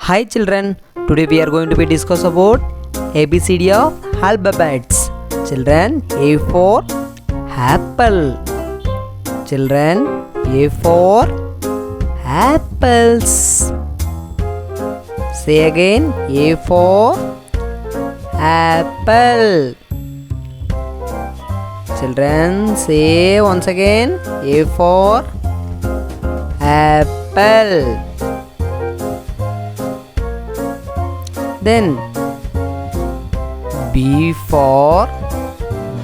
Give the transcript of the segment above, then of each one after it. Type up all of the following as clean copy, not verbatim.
Hi children, today we are going to be discuss about ABCD of alphabets. Children, A for apple. Children, A for apples. Say again, A for apple. Children, say once again, A for apple. Then B for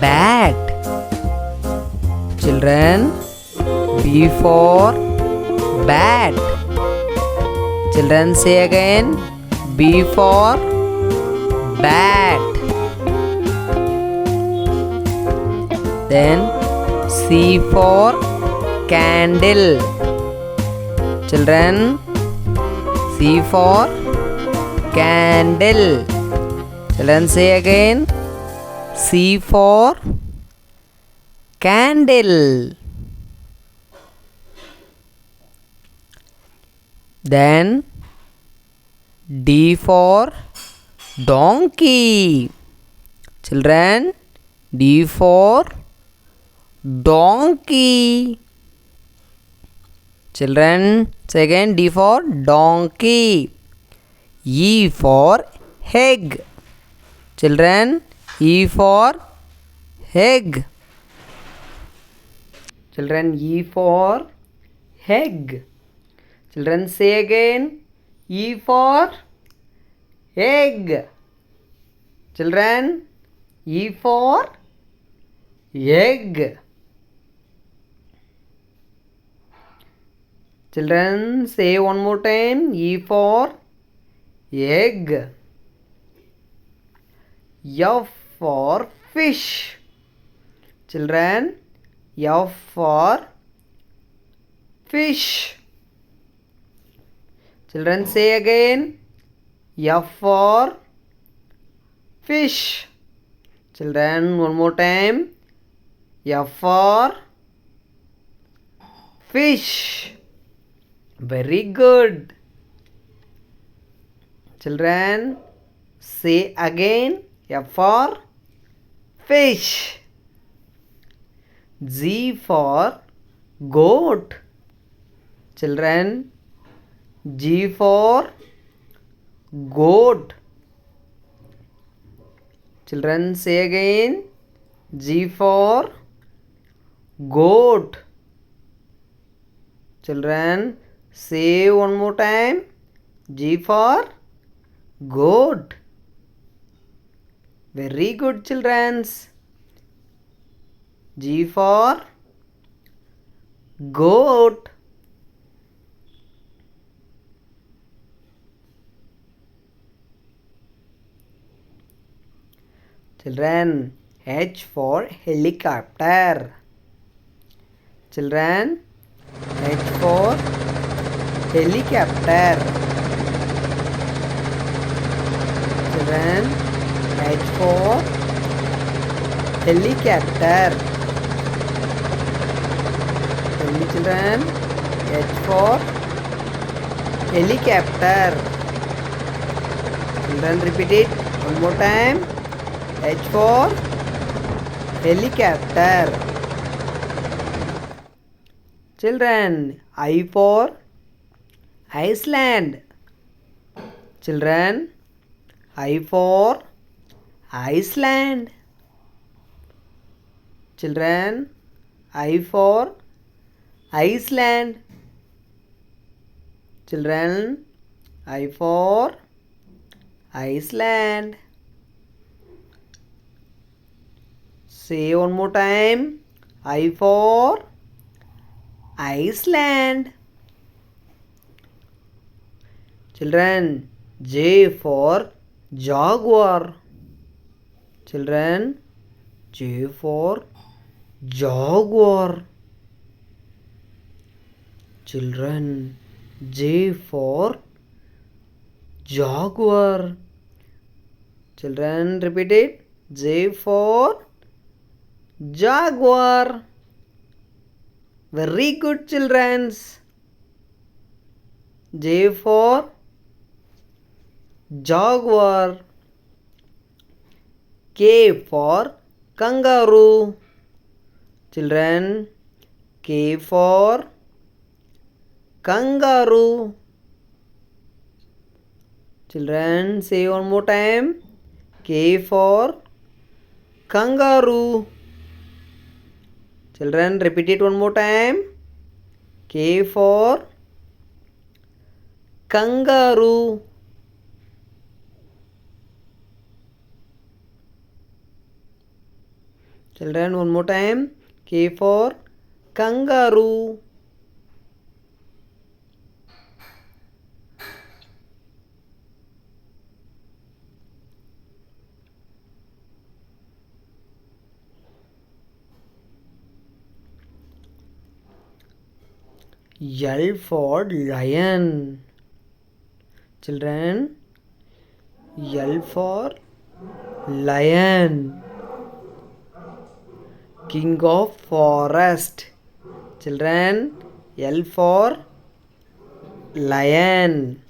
bat. Children, B for bat. Children, say again, B for bat. Then C for candle. Children, C for candle. Children, say again, C for candle. Then D for donkey. Children, D for donkey. Children, say again, D for donkey. E for egg. Children, E for egg. Children, E for egg. Children, say again, E for egg. Children, E for egg. Children, say one more time, E for egg. F for fish. Children, F for fish. Children, say again, F for fish. Children, one more time, F for fish. Very good. Children, say again, F for fish. G for goat. Children, G for goat. Children, say again, G for goat. Children, say one more time, G for goat. Very good, children. G for goat. Children, H for helicopter. Children, H for helicopter. Children, H for helicopter. Tell me children, H for helicopter. Children, repeat it one more time. H for helicopter. Children, I for Iceland. Children, I for Iceland. Children, I for Iceland. Children, I for Iceland. Say one more time, I for Iceland. Children, J for jaguar. Children, J for jaguar. Children, J for jaguar. Children, repeat it. J for jaguar. Very good, children. J for jaguar. K for kangaroo. Children, K for kangaroo. Children, say one more time. K for kangaroo. Children, repeat it one more time. K for kangaroo. Children, one more time. K for kangaroo. L for lion. Children, L for lion. King of forest. Children, L for lion.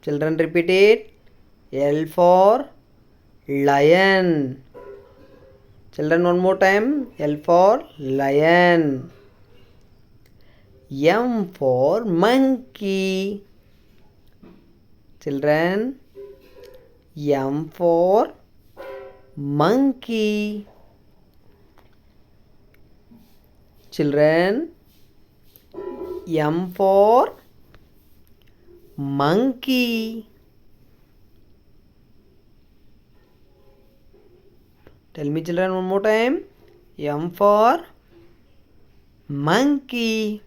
Children, repeat it. L for lion. Children, one more time. L for lion. M for monkey. Children, M for monkey. Children, M for monkey. Tell me, children, one more time. M for monkey.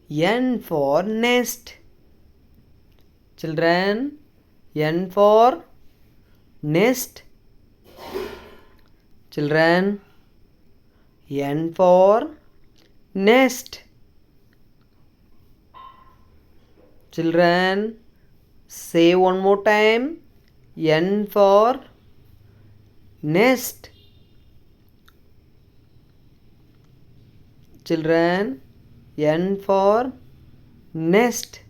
N for nest. Children, N for nest. Children, N for nest. Children, say one more time. N for nest. Children, N for nest.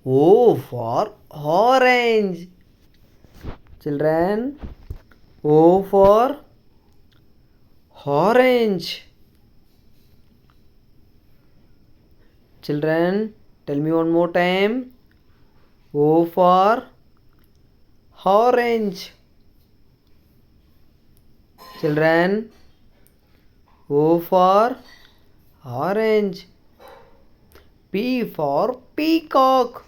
O for orange. Children, O for orange. Children, tell me one more time. O for orange. Children, O for orange. P for peacock.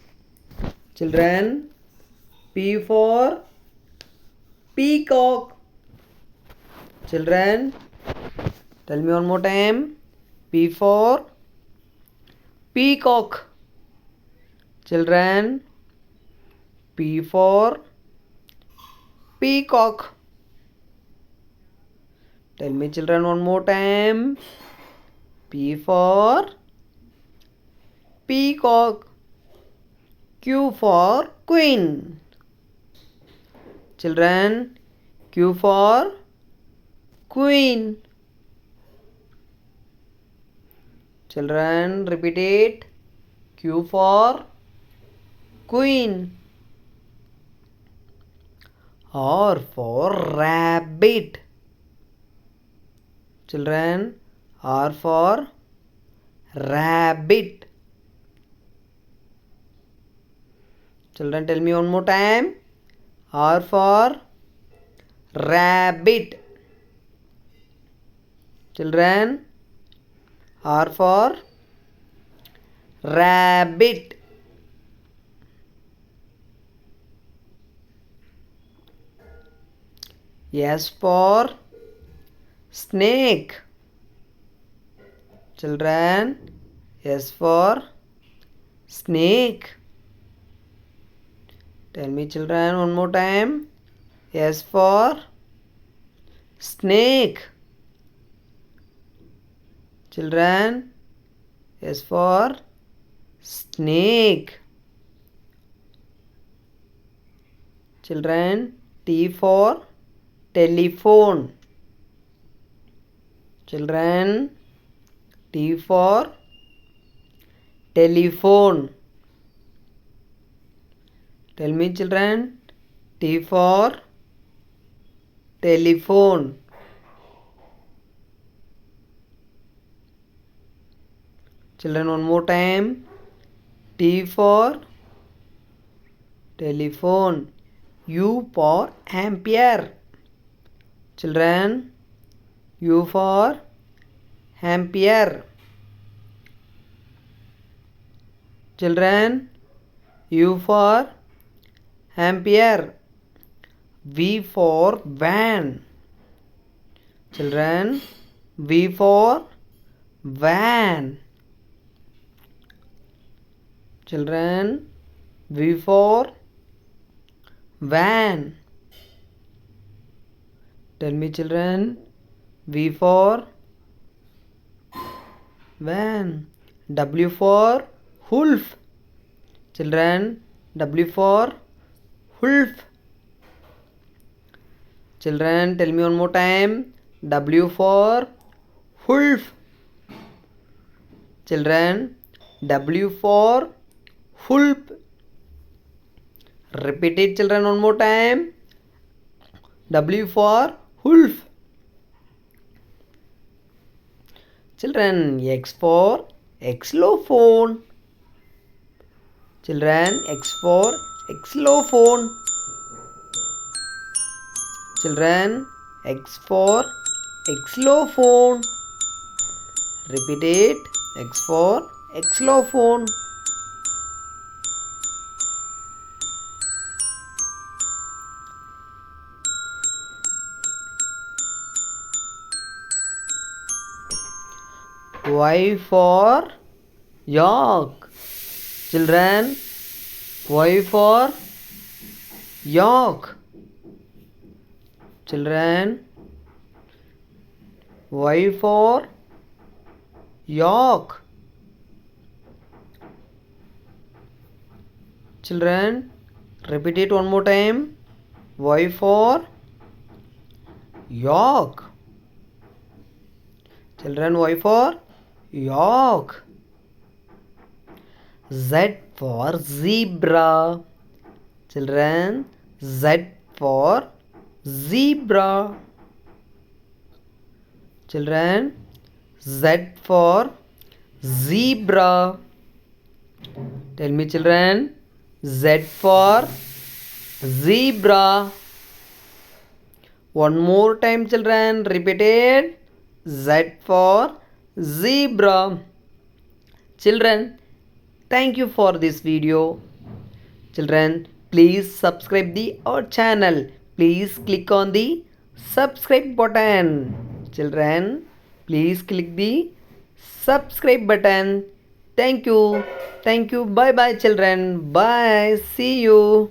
Children, P for peacock. Children, tell me one more time. P for peacock. Children, P for peacock. Tell me, children, one more time. P for peacock. Q for queen. Children, Q for queen. Children, repeat it. Q for queen. R for rabbit. Children, R for rabbit. Children, tell me one more time. R for rabbit. Children, R for rabbit. S for snake. Children, S for snake. Tell me, children, one more time. S for snake. Children, S for snake. Children, T for telephone. Children, T for telephone. Tell me children, T for telephone. Children, one more time. T for telephone. U for ampere. Children, U for ampere. Children, U for ampere. V for van. Children, V for van. Children, V for van. Tell me children, V for van. W for wolf. Children, W for wolf. Children, tell me one more time. W for wolf. Children, W for wolf. Repeat it children one more time. W for wolf. Children, X for xylophone. Children, X for xylophone. Children, X for xylophone. Repeat it. X for xylophone. Y for yak. Children, Y for yak. Children, Y for yak. Children, repeat it one more time. Y for yak. Children, Y for yak. Z for zebra. Children, Z for zebra. Children, Z for zebra. Tell me children, Z for zebra. One more time children, repeat it. Z for zebra. Children, thank you for this video. Children, please subscribe our channel. Please click on the subscribe button. Children, please click the subscribe button. Thank you. Thank you. Bye bye children. Bye. See you.